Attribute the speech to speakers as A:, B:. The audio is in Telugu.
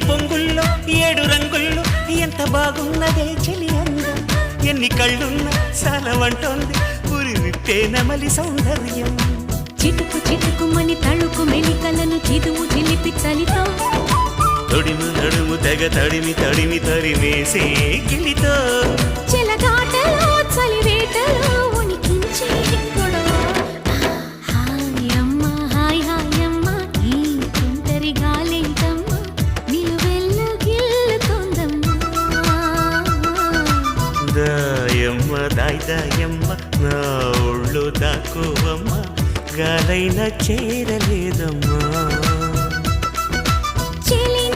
A: పొంగుల్లో 7 రంగుల్లో ఎంత బాగున్నదే చెలి అందం ఎన్ని కళ్ళున్నా సాలవంటోంది పురి విప్పే నమలి సౌందర్యం
B: చిటుకు చిటుకుమని తళుకు మెలికలను చిదువు చిలిపి చలితో
A: తొడిము నడుము తెగ తడిమి తడిమి తరిమేసే గిలితో
B: చెలగాటలో చలివేటలో ఉనికించే గొడవ హాయమ్మ హాయ్ హాయమ్మ ఈ తుంటరి గాలేంటమ్మ నిలువెల్ల గిల్లుతోందమ్మా
A: దాయమ్మ దాయ్ దాయమ్మ నా ఒళ్ళు దాకోవమ్మ గాలైన చేరలేదమ్మా